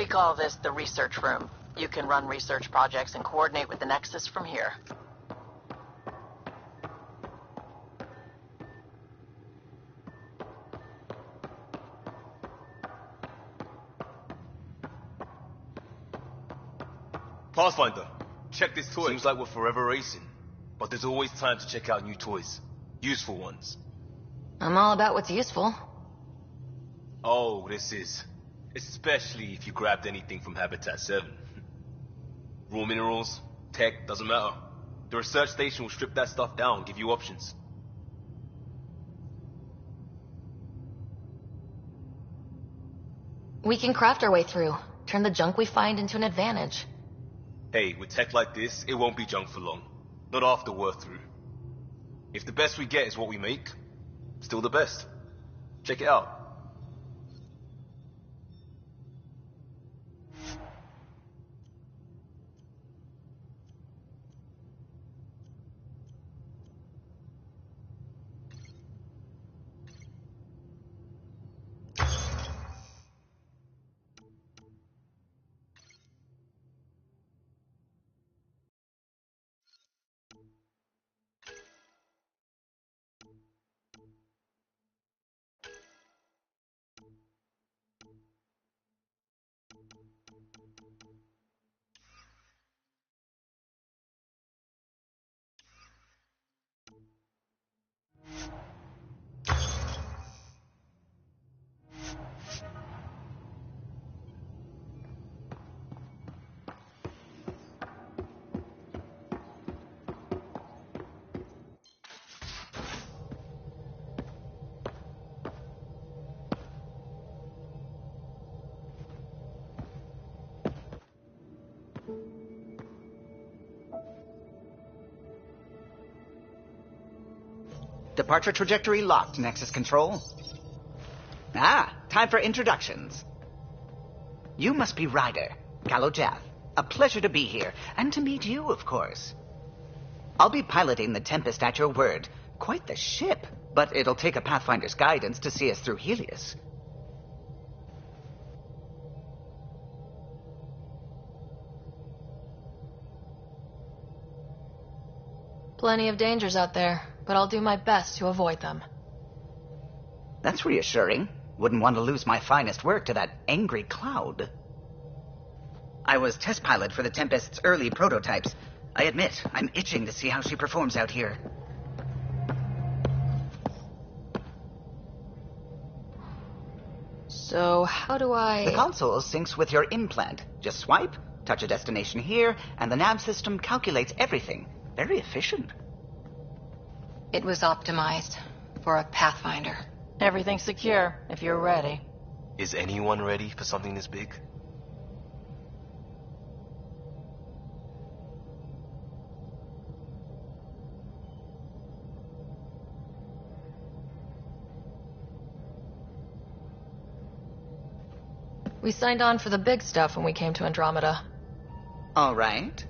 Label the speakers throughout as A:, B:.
A: We call this the research room. You can run research projects and coordinate with the Nexus from here.
B: Pathfinder, check this toy. Seems like we're forever racing, but there's always time to check out new toys. Useful ones.
C: I'm all about what's useful.
B: Oh, this is. Especially if you grabbed anything from Habitat 7. Raw minerals, tech, doesn't matter. The research station will strip that stuff down, give you options.
C: We can craft our way through. Turn the junk we find into an advantage.
B: Hey, with tech like this, it won't be junk for long. Not after we're through. If the best we get is what we make, still the best. Check it out.
D: Departure trajectory locked, Nexus Control. Ah, time for introductions. You must be Ryder, Kalojath. A pleasure to be here, and to meet you, of course. I'll be piloting the Tempest at your word. Quite the ship, but it'll take a Pathfinder's guidance to see us through Helios.
C: Plenty of dangers out there, but I'll do my best to avoid them.
D: That's reassuring. Wouldn't want to lose my finest work to that angry cloud. I was test pilot for the Tempest's early prototypes. I admit, I'm itching to see how she performs out here.
C: So, how do I...
D: The console syncs with your implant. Just swipe, touch a destination here, and the nav system calculates everything. Very efficient.
C: It was optimized for a Pathfinder.
A: Everything's secure, if you're ready.
B: Is anyone ready for something this big?
C: We signed on for the big stuff when we came to Andromeda.
D: All right.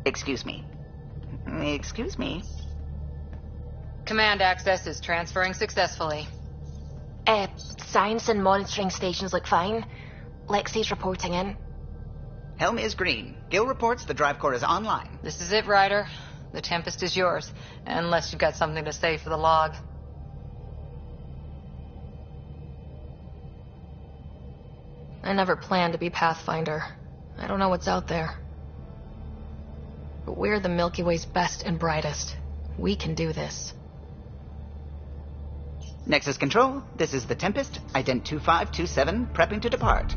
D: Excuse me. Excuse me.
E: Command access is transferring successfully.
C: Science and monitoring stations look fine. Lexi's reporting in.
D: Helm is green. Gil reports the drive core is online.
E: This is it, Ryder. The Tempest is yours, unless you've got something to say for the log.
C: I never planned to be Pathfinder. I don't know what's out there. But we're the Milky Way's best and brightest. We can do this.
D: Nexus Control, this is the Tempest, ident 2527, prepping to depart.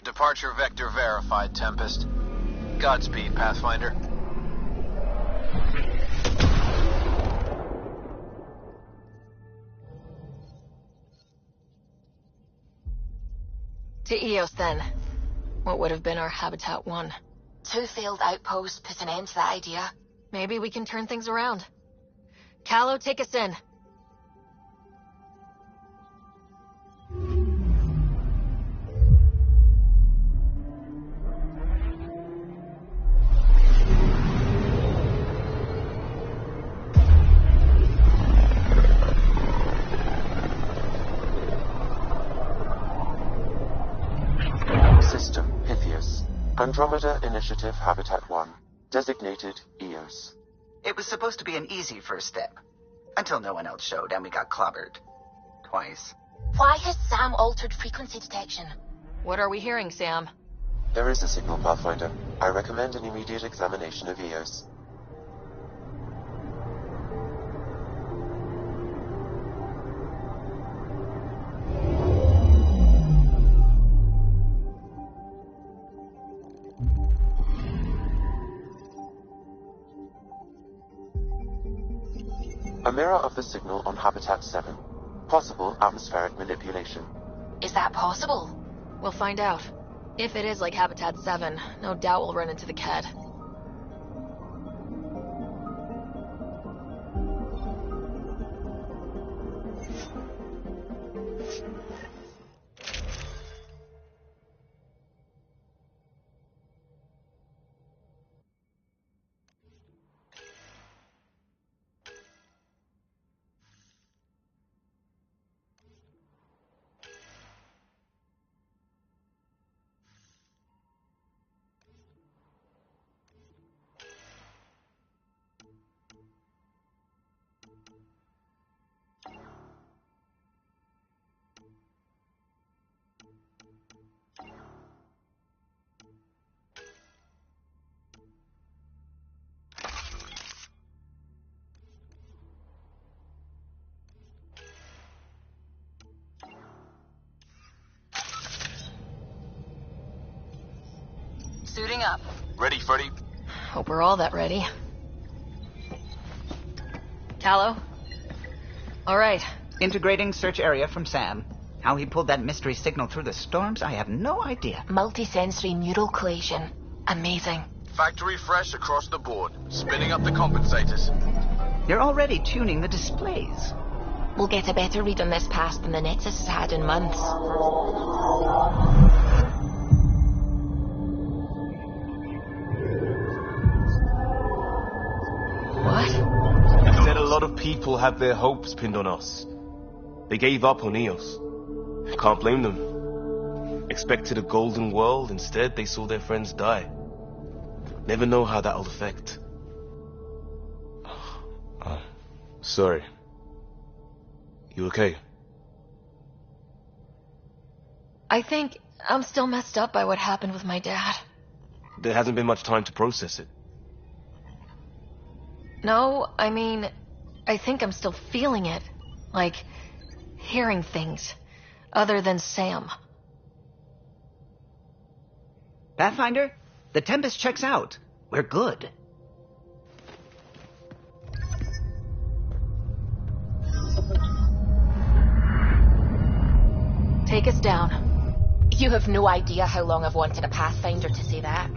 F: Departure vector verified, Tempest. Godspeed, Pathfinder.
C: To Eos, then. What would have been our Habitat 1? 2 failed outposts put an end to that idea. Maybe we can turn things around. Calo, take us in.
G: Andromeda Initiative Habitat 1, designated EOS.
D: It was supposed to be an easy first step. Until no one else showed and we got clobbered. Twice.
H: Why has Sam altered frequency detection?
C: What are we hearing, Sam?
G: There is a signal, Pathfinder. I recommend an immediate examination of EOS. A mirror of the signal on Habitat 7. Possible atmospheric manipulation.
H: Is that possible?
C: We'll find out. If it is like Habitat 7, no doubt we'll run into the Ked.
H: Suiting up.
F: Ready, Freddy?
C: Hope we're all that ready. Callow? Alright.
D: Integrating search area from Sam. How he pulled that mystery signal through the storms, I have no idea.
H: Multisensory neural collation. Amazing.
F: Factory fresh across the board. Spinning up the compensators.
D: You're already tuning the displays.
H: We'll get a better read on this pass than the Nexus has had in months.
C: What?
B: I said a lot of people have their hopes pinned on us. They gave up on EOS. Can't blame them. Expected a golden world, instead they saw their friends die. Never know how that'll affect. Sorry. You okay?
C: I think I'm still messed up by what happened with my dad.
B: There hasn't been much time to process it.
C: No, I mean, I think I'm still feeling it. Like, hearing things. Other than Sam.
D: Pathfinder, the Tempest checks out. We're good.
C: Take us down.
H: You have no idea how long I've wanted a Pathfinder to say that.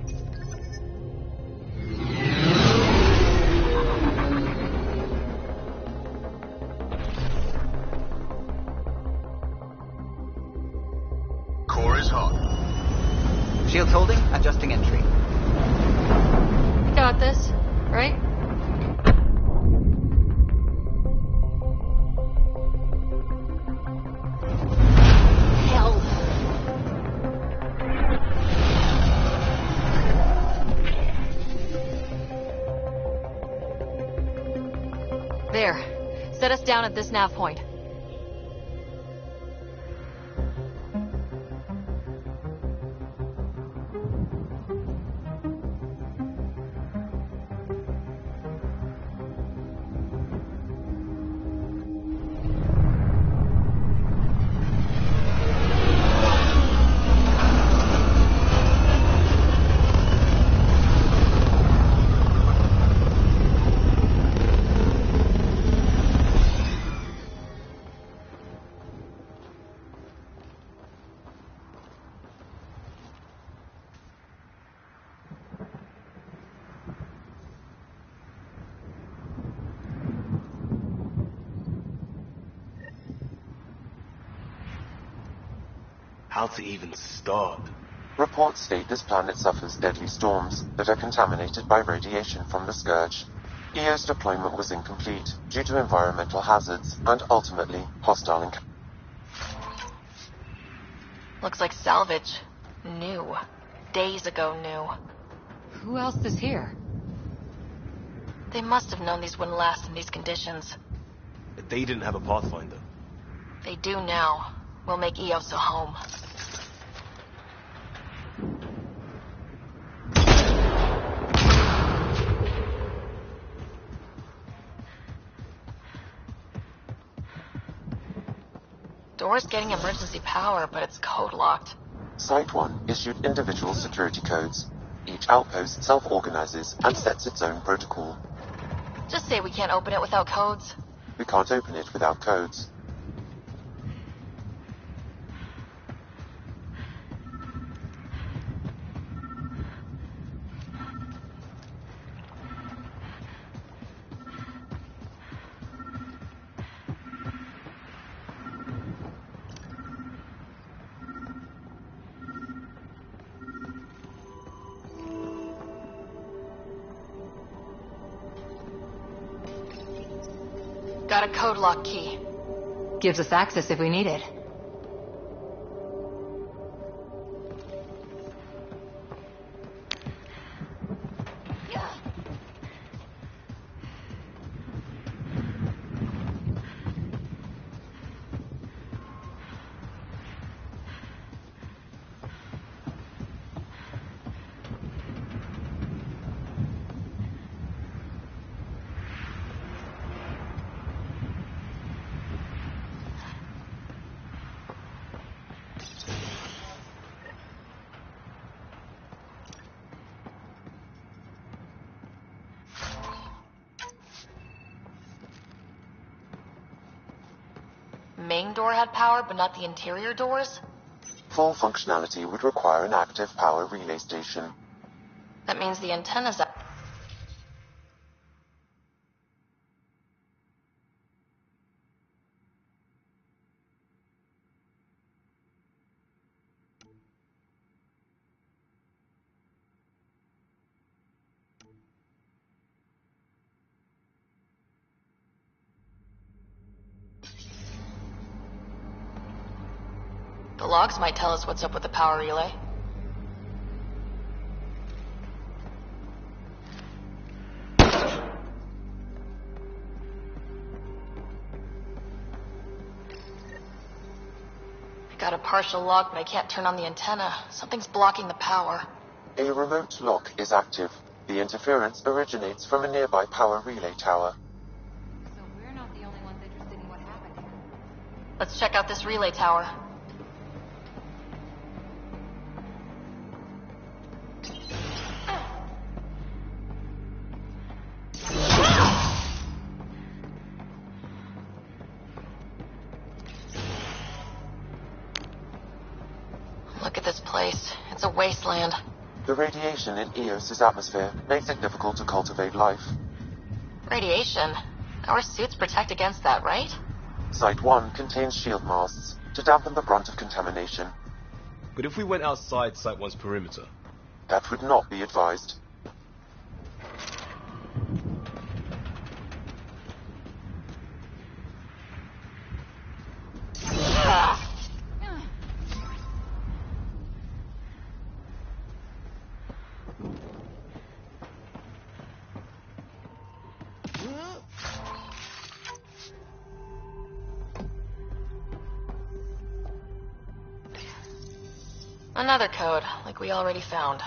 F: Core is hot.
D: Shields holding, adjusting entry.
C: Got this, right?
H: Hell.
C: There. Set us down at this nav point.
B: How to even start?
G: Reports state this planet suffers deadly storms that are contaminated by radiation from the Scourge. EO's deployment was incomplete due to environmental hazards and ultimately hostile
C: Looks like salvage. New. days ago knew.
E: Who else is here?
C: They must have known these wouldn't last in these conditions.
B: They didn't have a Pathfinder.
C: They do now. We'll make Eos a home. Door's getting emergency power, but it's code locked.
G: Site 1 issued individual security codes. Each outpost self-organizes and sets its own protocol.
C: Just say we can't open it without codes.
G: We can't open it without codes.
C: Got a code lock key.
E: Gives us access if we need it.
C: Main door had power, but not the interior doors?
G: Full functionality would require an active power relay station.
C: That means the antenna's up. The logs might tell us what's up with the power relay. I got a partial log, but I can't turn on the antenna. Something's blocking the power.
G: A remote lock is active. The interference originates from a nearby power relay tower.
E: So we're not the only ones interested in what happened here.
C: Let's check out this relay tower. Look at this place. It's a wasteland.
G: The radiation in Eos's atmosphere makes it difficult to cultivate life.
C: Radiation? Our suits protect against that, right?
G: Site 1 contains shield masts to dampen the brunt of contamination.
B: But if we went outside Site 1's perimeter?
G: That would not be advised.
C: Another code, like we already found.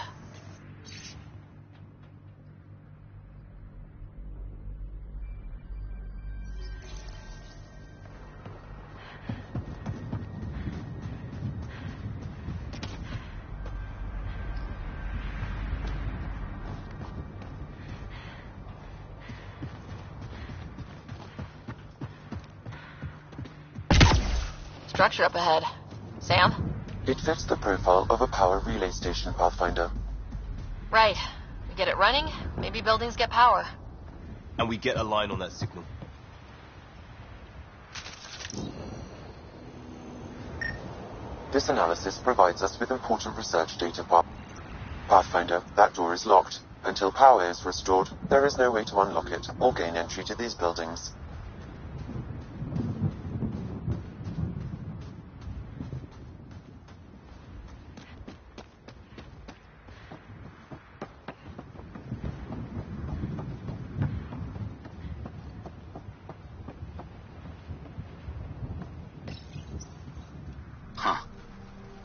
C: Structure up ahead. Sam?
G: It fits the profile of a power relay station, Pathfinder.
C: Right. We get it running, maybe buildings get power.
B: And we get a line on that signal.
G: This analysis provides us with important research data. Pathfinder, that door is locked. Until power is restored, there is no way to unlock it or gain entry to these buildings.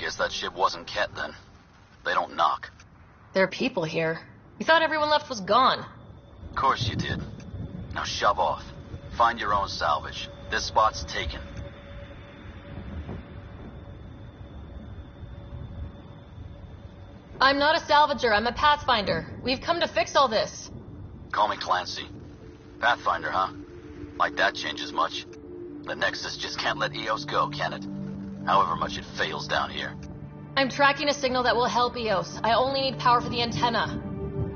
I: Guess that ship wasn't Ket then. They don't knock.
C: There are people here. We thought everyone left was gone.
I: Of course you did. Now shove off. Find your own salvage. This spot's taken.
C: I'm not a salvager, I'm a pathfinder. We've come to fix all this.
I: Call me Clancy. Pathfinder, huh? Like that changes much. The Nexus just can't let EOS go, can it? However much it fails down here.
C: I'm tracking a signal that will help EOS. I only need power for the antenna.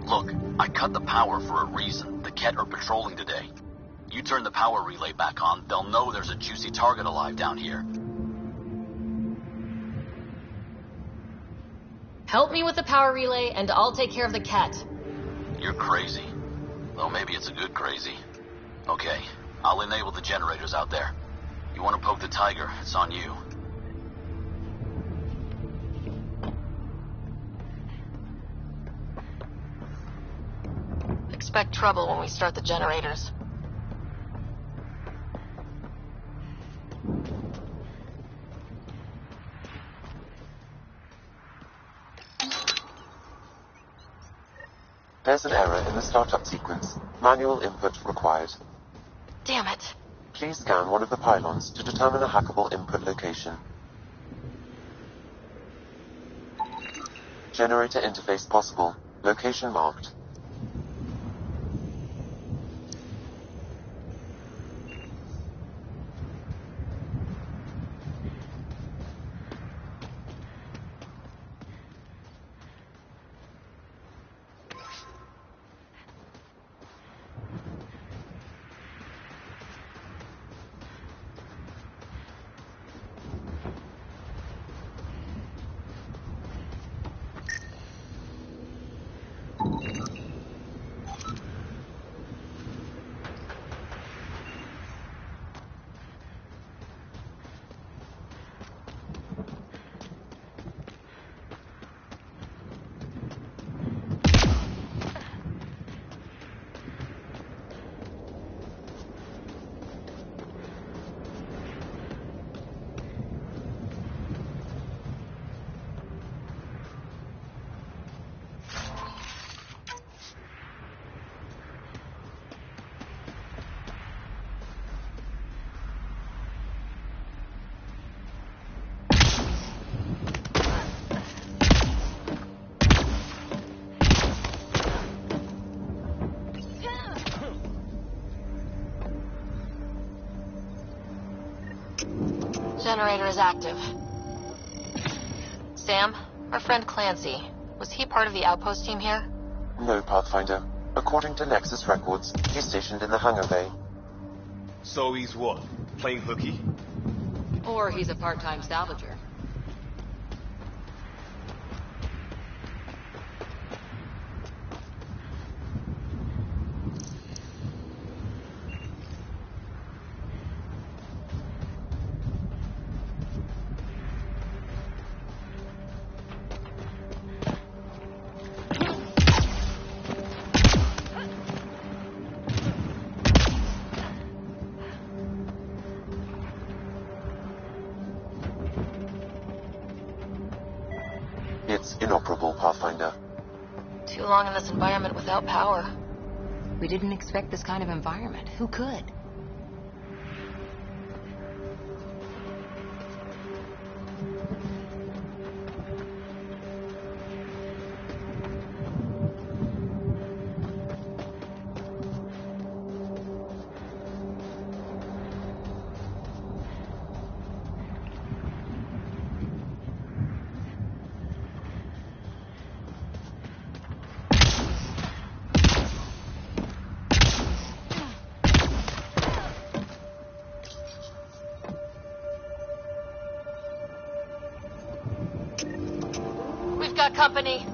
I: Look, I cut the power for a reason. The Ket are patrolling today. You turn the power relay back on, they'll know there's a juicy target alive down here.
C: Help me with the power relay, and I'll take care of the Ket.
I: You're crazy. Though maybe it's a good crazy. Okay, I'll enable the generators out there. You want to poke the tiger, it's on you.
A: Expect trouble when we start the generators.
G: There's an error in the startup sequence. Manual input required.
A: Damn it.
G: Please scan one of the pylons to determine a hackable input location. Generator interface possible. Location marked.
A: Generator is active. Sam, our friend Clancy, was he part of the outpost team here?
G: No, Pathfinder. According to Nexus records, he's stationed in the hangar bay.
B: So he's what? Playing hooky?
E: Or he's a part-time salvager.
G: It's inoperable, Pathfinder.
A: Too long in this environment without power.
E: We didn't expect this kind of environment. Who could?
A: We've got company.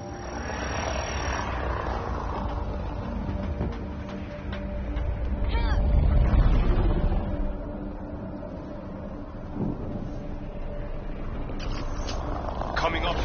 B: Coming up.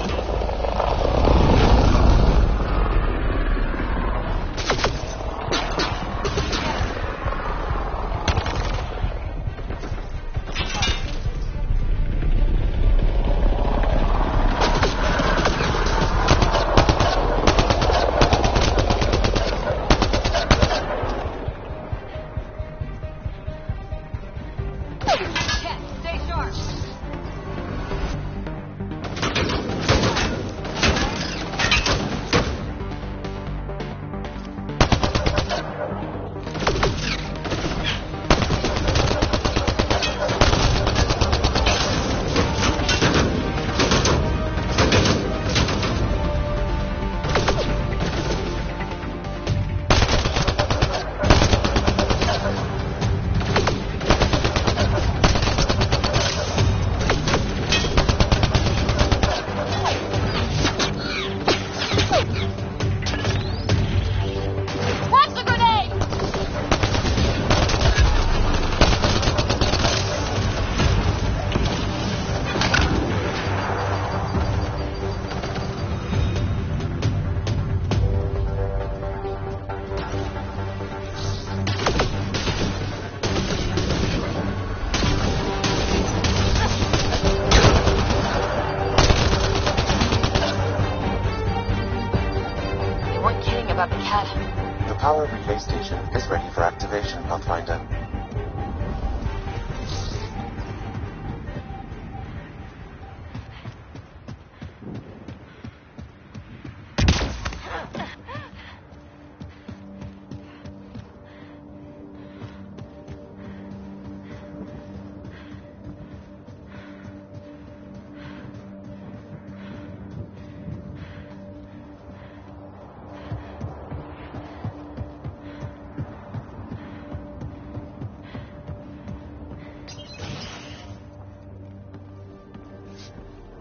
G: power relay station is ready for activation, Pathfinder.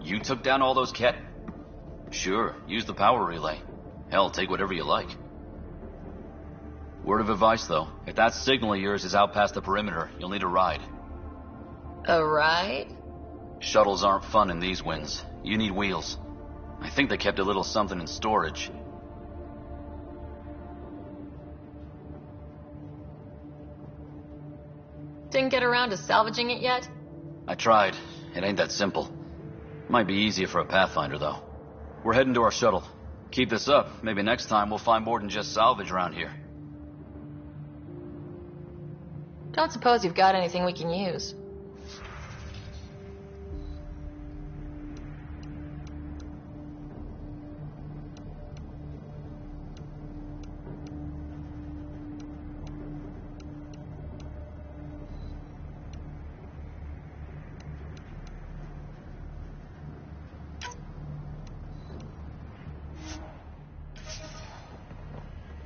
I: You took down all those cat... Sure, use the power relay. Hell, take whatever you like. Word of advice, though. If that signal of yours is out past the perimeter, you'll need a ride.
C: A ride?
I: Shuttles aren't fun in these winds. You need wheels. I think they kept a little something in storage.
C: Didn't get around to salvaging it yet?
I: I tried. It ain't that simple. Might be easier for a Pathfinder, though. We're heading to our shuttle. Keep this up. Maybe next time we'll find more than just salvage around here.
C: Don't suppose you've got anything we can use.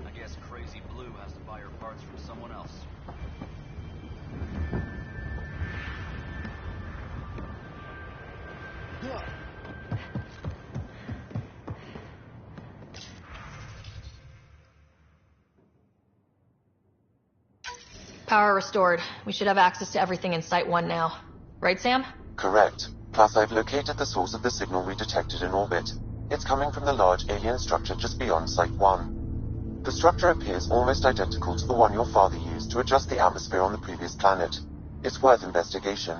I: I guess Crazy Blue has to buy her parts from someone else.
C: Power restored. We should have access to everything in Site 1 now. Right, Sam?
G: Correct. Plus, I've located the source of the signal we detected in orbit. It's coming from the large alien structure just beyond Site 1. The structure appears almost identical to the one your father used to adjust the atmosphere on the previous planet. It's worth investigation.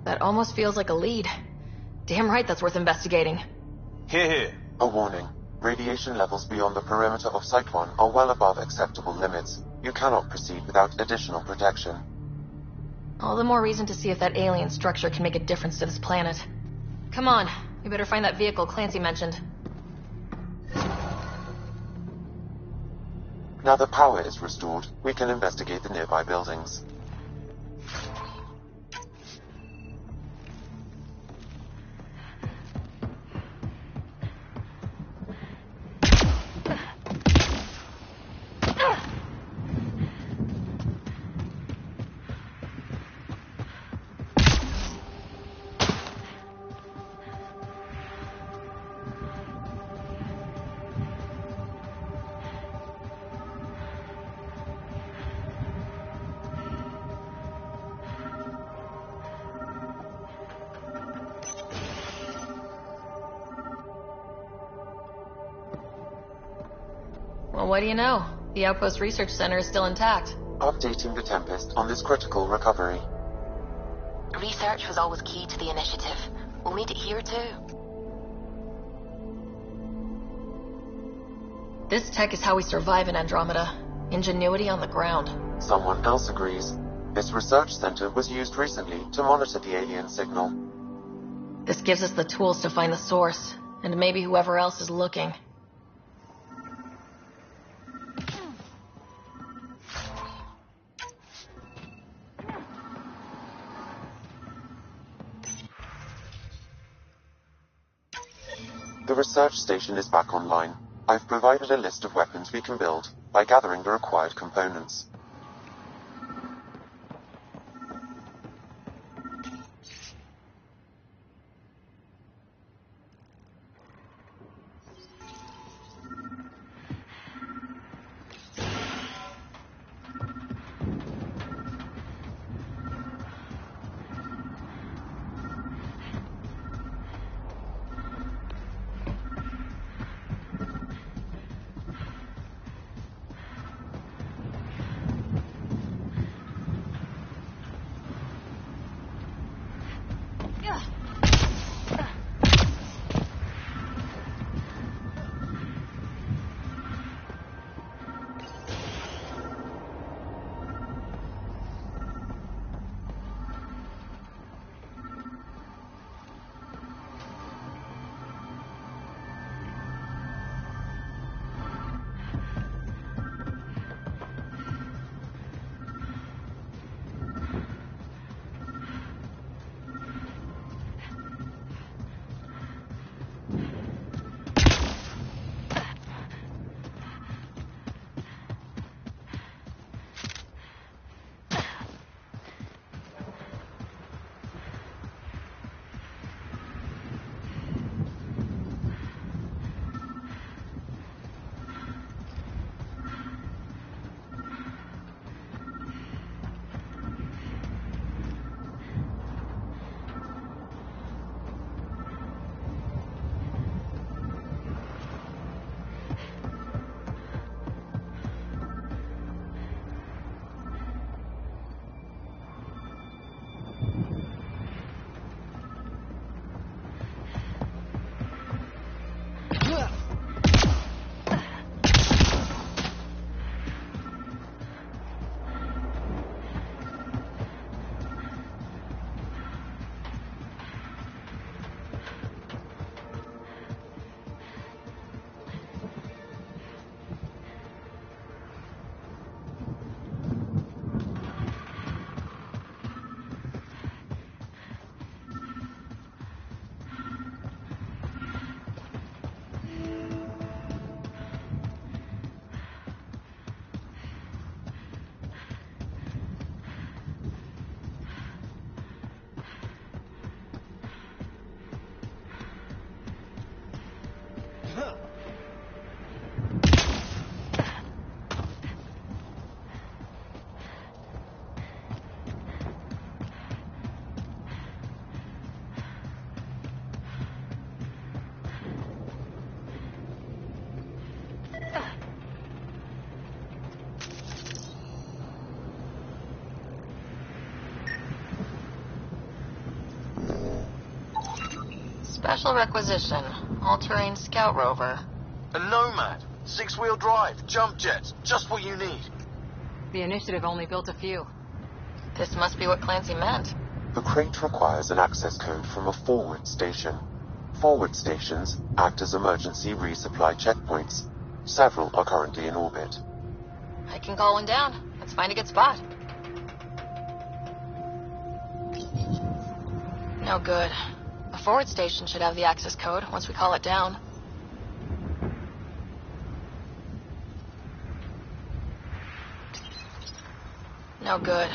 C: That almost feels like a lead. Damn right that's worth investigating.
B: Here.
G: A warning. Radiation levels beyond the perimeter of Site 1 are well above acceptable limits. You cannot proceed without additional protection.
C: All the more reason to see if that alien structure can make a difference to this planet. Come on, we better find that vehicle Clancy mentioned.
G: Now the power is restored, we can investigate the nearby buildings.
C: Well, what do you know? The Outpost Research Center is still intact.
G: Updating the Tempest on this critical recovery.
H: Research was always key to the initiative. We'll need it here too.
C: This tech is how we survive in Andromeda. Ingenuity on the ground.
G: Someone else agrees. This research center was used recently to monitor the alien signal.
C: This gives us the tools to find the source, and maybe whoever else is looking.
G: The research station is back online. I've provided a list of weapons we can build by gathering the required components.
A: Special requisition. All-terrain scout rover.
F: A Nomad. 6-wheel drive. Jump jets. Just what you need.
E: The initiative only built a few.
A: This must be what Clancy meant.
G: The crate requires an access code from a forward station. Forward stations act as emergency resupply checkpoints. Several are currently in orbit.
A: I can call one down. Let's find a good spot. No good. A forward station should have the access code once we call it down. No good.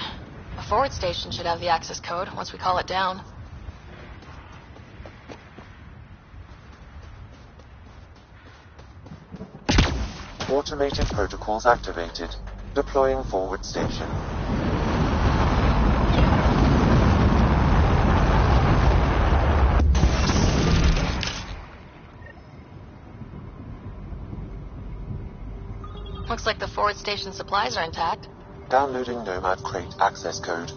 A: A forward station should have the access code once we call it down.
G: Automated protocols activated. Deploying forward station.
A: Looks like the forward station supplies are intact.
G: Downloading Nomad crate access code.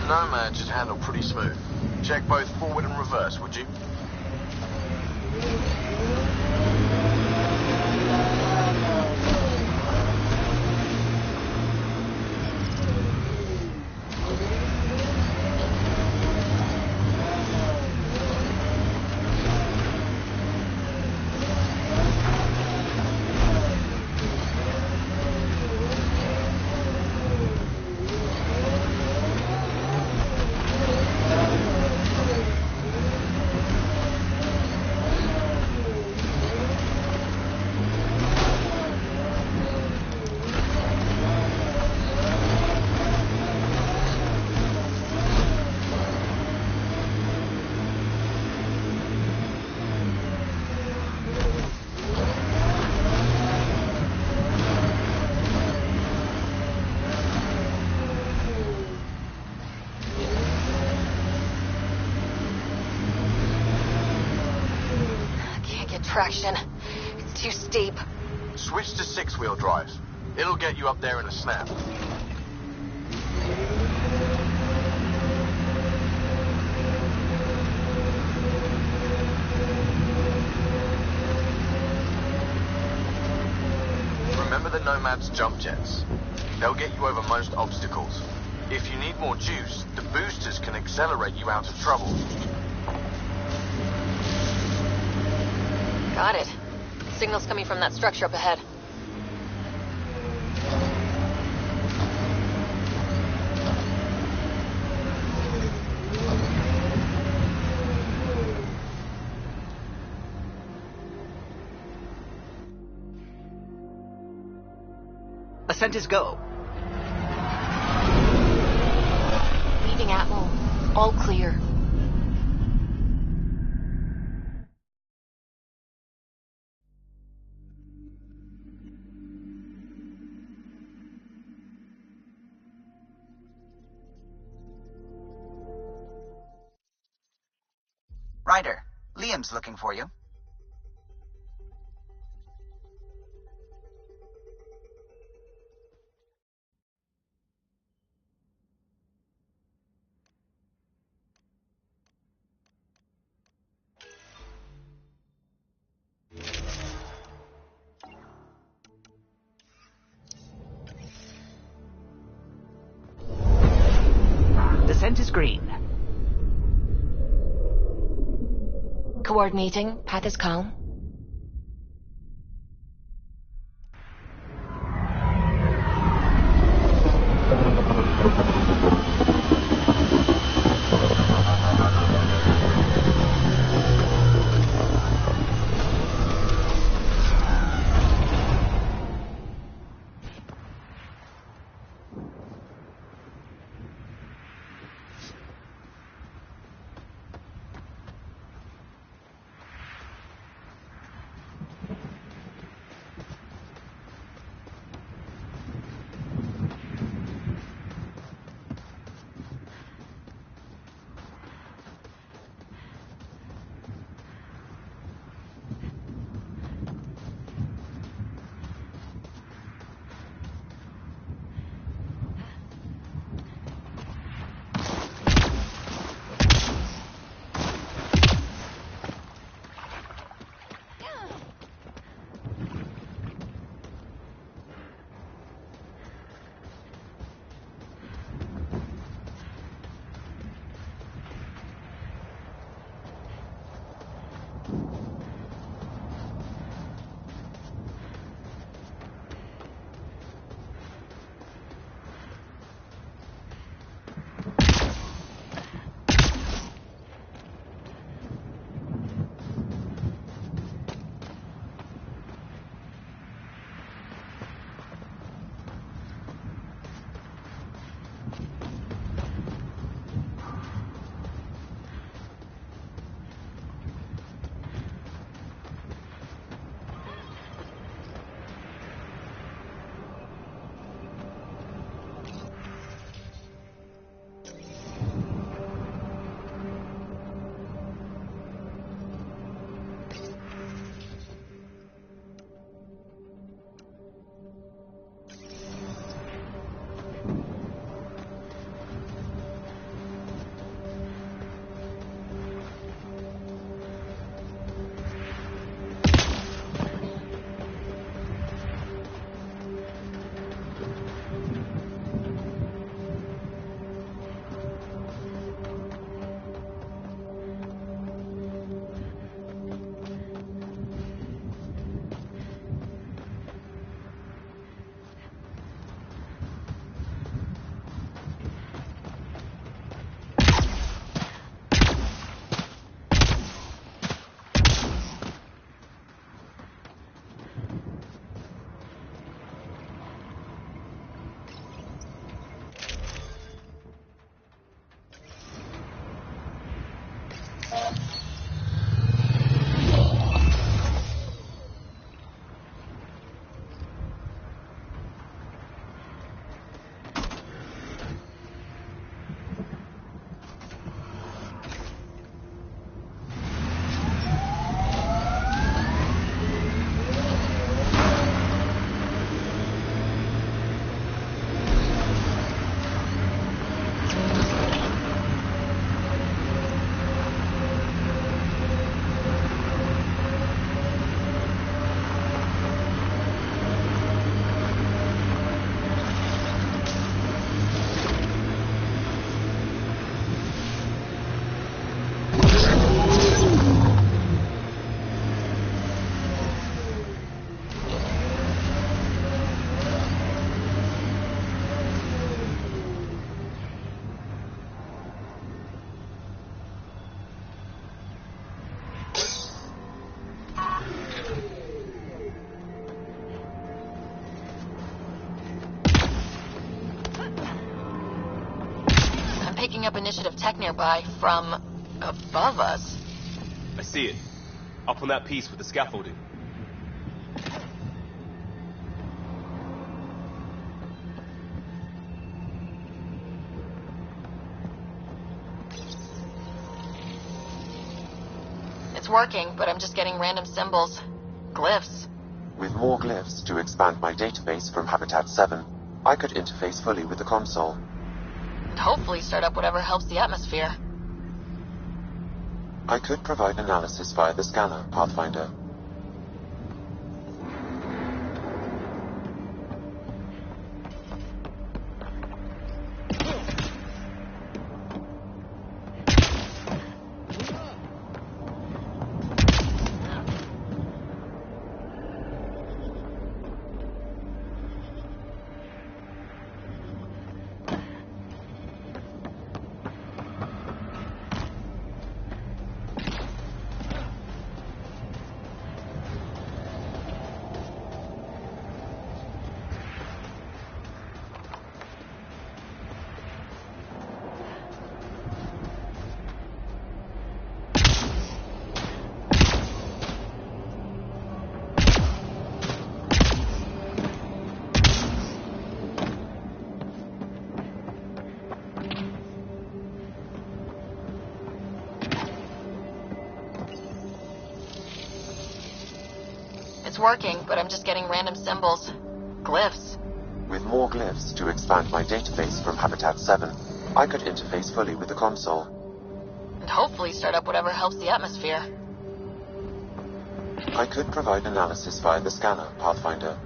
F: Nomad should handle pretty smooth. Check both forward and reverse, would you?
A: Traction. It's too steep.
F: Switch to 6-wheel drive. It'll get you up there in a snap. Remember the Nomad's jump jets. They'll get you over most obstacles. If you need more juice, the boosters can accelerate you out of trouble.
A: Got it. Signal's coming from that structure up ahead.
D: Ascent is go.
A: Leaving Atmo. All clear.
D: Ryder, Liam's looking for you. screen.
H: Coordinating. Path is calm.
A: Picking up initiative tech nearby from above us.
B: I see it. Up on that piece with the scaffolding.
A: It's working, but I'm just getting random symbols. Glyphs.
G: With more glyphs to expand my database from Habitat 7, I could interface fully with the console.
A: And hopefully start up whatever helps the atmosphere.
G: I could provide analysis via the scanner, Pathfinder.
A: It's working, but I'm just getting random symbols. Glyphs.
G: With more glyphs to expand my database from Habitat 7, I could interface fully with the console.
A: And hopefully start up whatever helps the atmosphere.
G: I could provide analysis via the scanner, Pathfinder.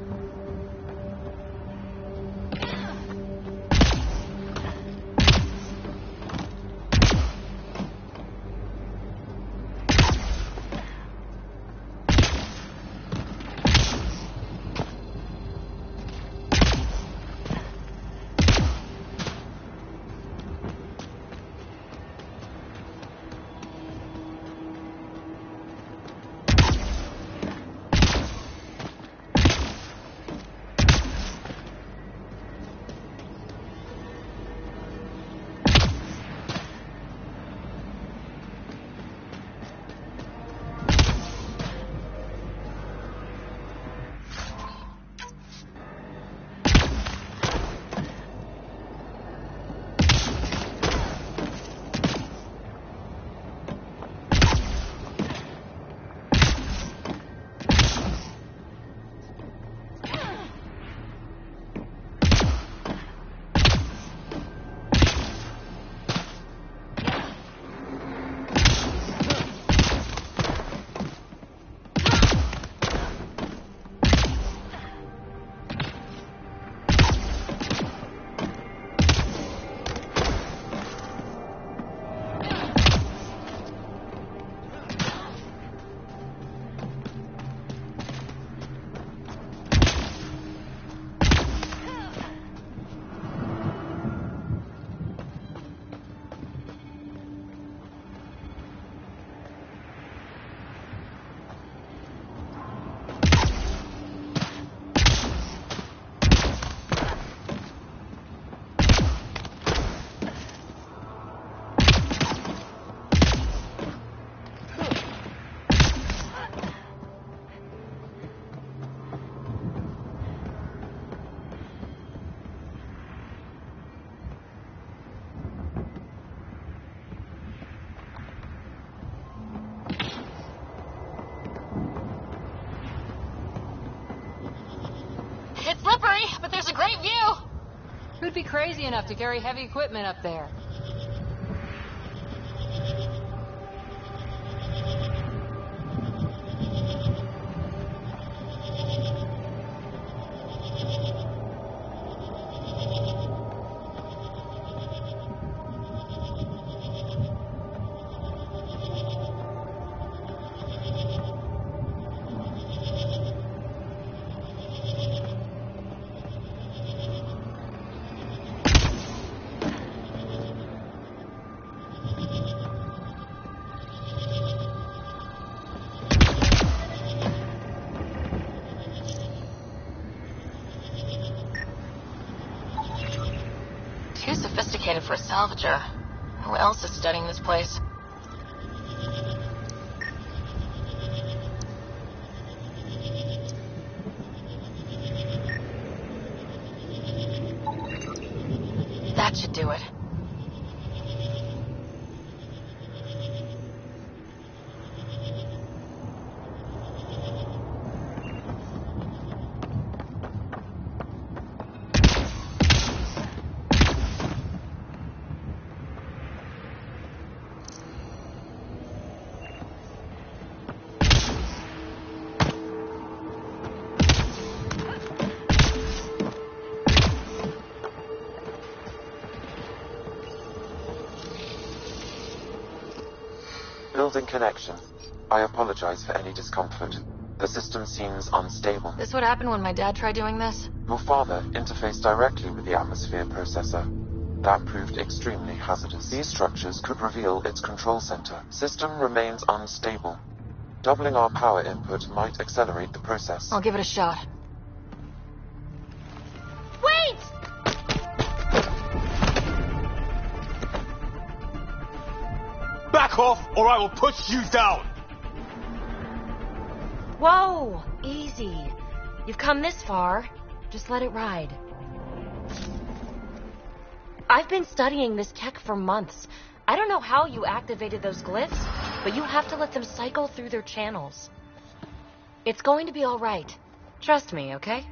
A: It's slippery, but there's a great view.
E: Who'd be crazy enough to carry heavy equipment up there?
A: Too sophisticated for a salvager. Who else is studying this place? That should do it.
G: Building connection. I apologize for any discomfort. The system seems unstable.
C: This would happen when my dad tried doing this?
G: Your father interfaced directly with the atmosphere processor. That proved extremely hazardous. These structures could reveal its control center. System remains unstable. Doubling our power input might accelerate the process.
C: I'll give it a shot. Wait!
B: Back off, or I will push you down!
J: Whoa! Easy. You've come this far. Just let it ride. I've been studying this tech for months. I don't know how you activated those glyphs, but you have to let them cycle through their channels. It's going to be all right. Trust me, okay?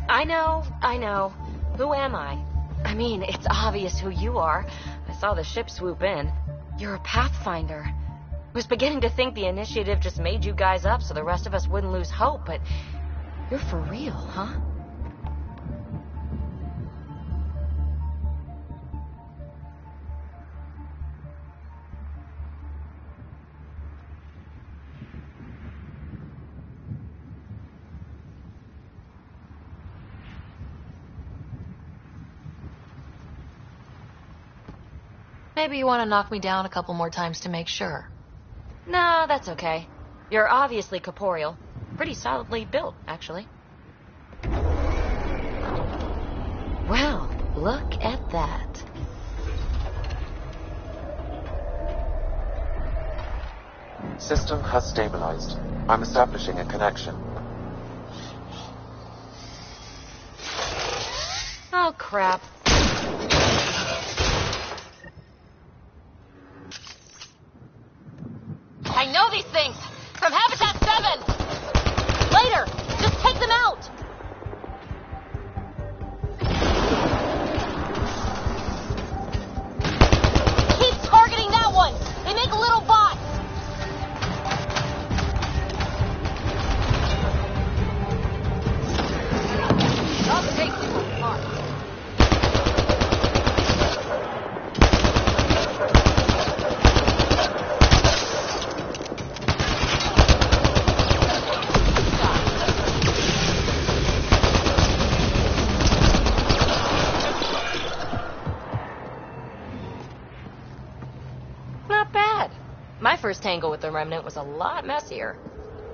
J: I know. Who am I? I mean, it's obvious who you are. I saw the ship swoop in. You're a Pathfinder. I was beginning to think the initiative just made you guys up so the rest of us wouldn't lose hope, but you're for real, huh?
C: Maybe you want to knock me down a couple more times to make sure.
J: No, that's okay. You're obviously corporeal. Pretty solidly built, actually. Well, look at that.
G: System has stabilized. I'm establishing a connection.
J: Oh, crap.
A: I know these things! From Habitat 7! Later! Just take them out! Keep targeting that one! They make little bots!
E: I'll take you apart.
J: Not bad. My first tangle with the Remnant was a lot messier.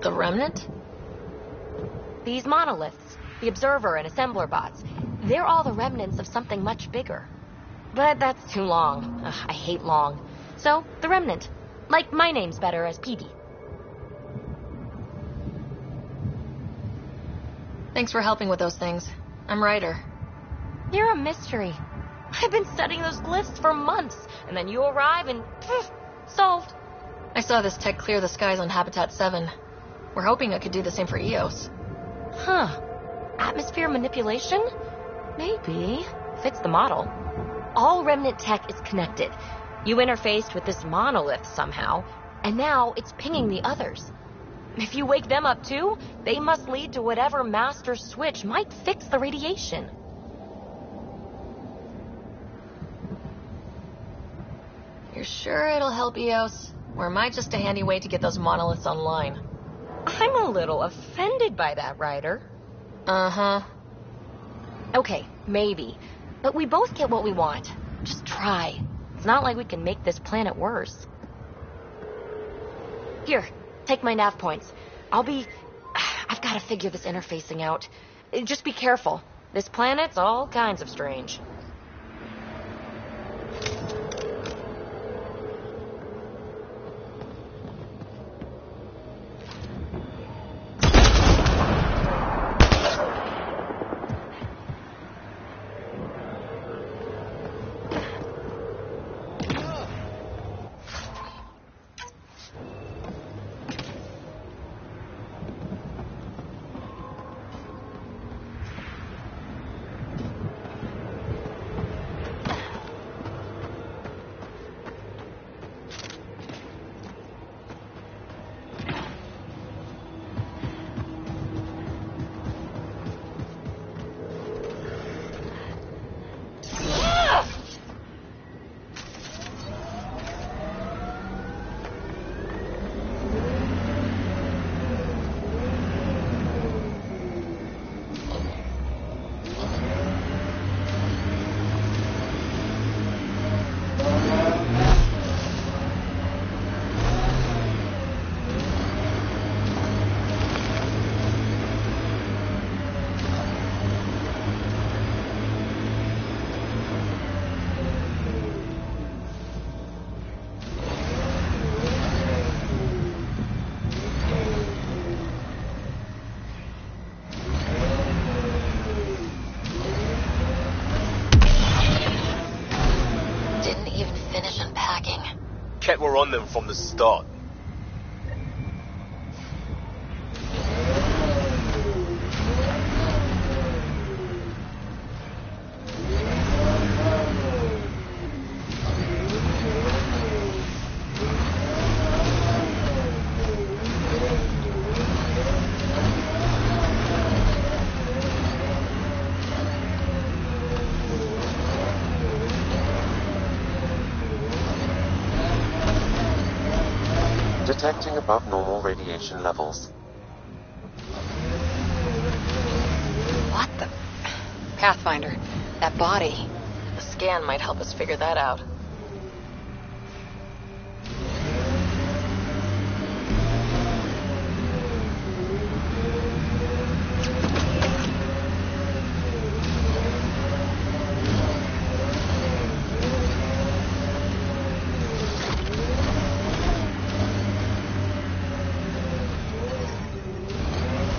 C: The Remnant?
J: These monoliths, the Observer and Assembler bots, they're all the remnants of something much bigger. But that's too long. Ugh, I hate long. So, the Remnant. Like my name's better as Peavy.
C: Thanks for helping with those things. I'm Ryder.
J: You're a mystery. I've been studying those glyphs for months, and then you arrive and solved.
C: I saw this tech clear the skies on Habitat 7. We're hoping it could do the same for EOS.
J: Huh. Atmosphere manipulation? Maybe. Fits the model. All Remnant tech is connected. You interfaced with this monolith somehow, and now it's pinging the others. If you wake them up too, they must lead to whatever master switch might fix the radiation.
C: You're sure it'll help EOS? Or am I just a handy way to get those monoliths online?
J: I'm a little offended by that, Ryder.
C: Uh-huh.
J: Okay, maybe. But we both get what we want. Just try. It's not like we can make this planet worse. Here, take my nav points. I've got to figure this interfacing out. Just be careful. This planet's all kinds of strange.
B: Ket were on them from the start.
G: Detecting above normal radiation levels.
E: What the... Pathfinder, that body.
C: A scan might help us figure that out.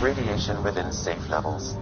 G: Radiation within safe levels.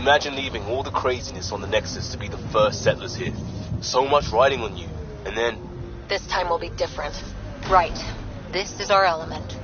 B: Imagine leaving all the craziness on the Nexus to be the first settlers here. So much riding on you, and then...
C: This time will be different.
E: Right. This is our element.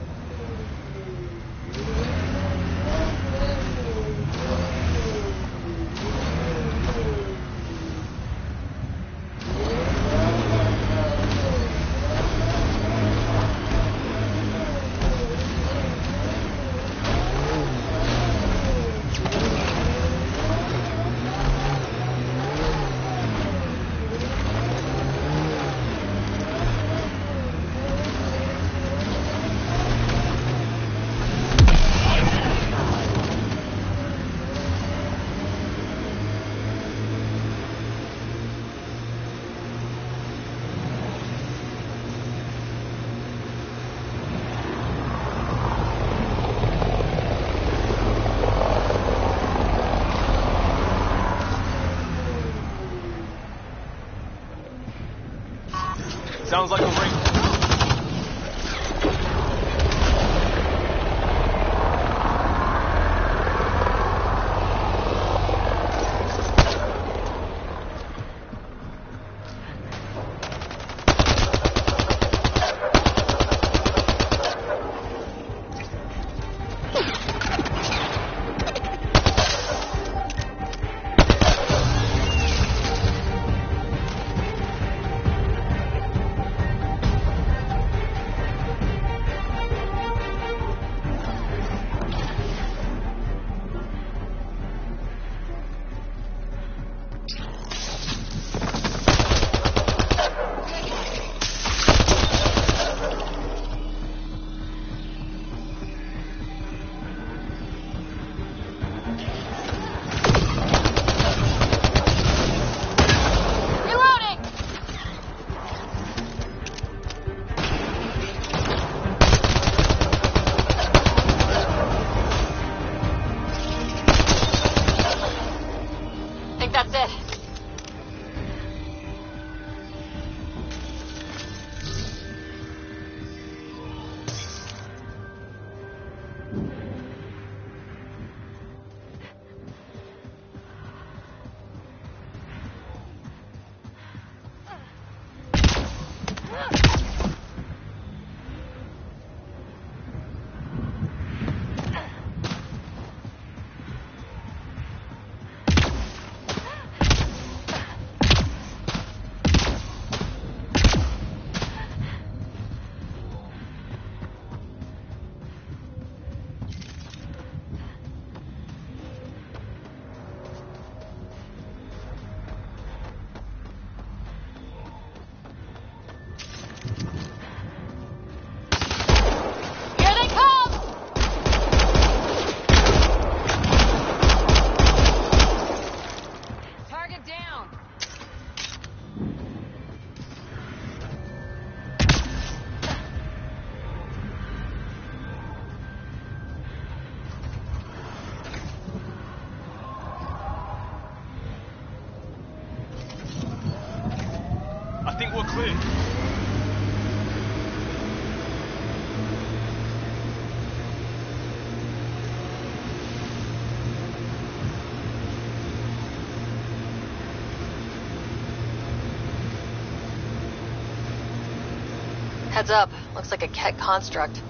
C: Heads up. Looks like a Ket construct.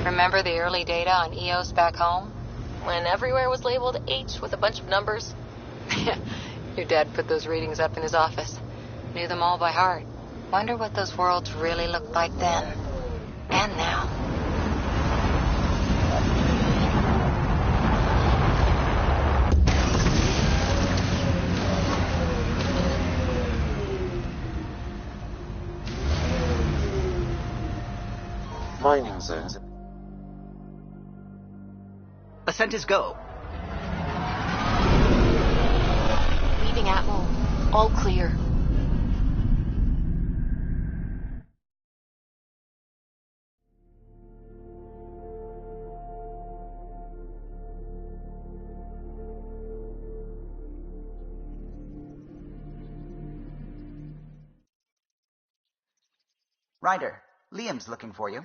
E: Remember the early data on EOS back home?
C: When everywhere was labeled H with a bunch of numbers.
E: Your dad put those readings up in his office. Knew them all by heart. Wonder what those worlds really looked like then. And now.
G: Mining zones.
D: Ascent is go.
J: Leaving Atmo. All clear.
D: Ryder, Liam's looking for you.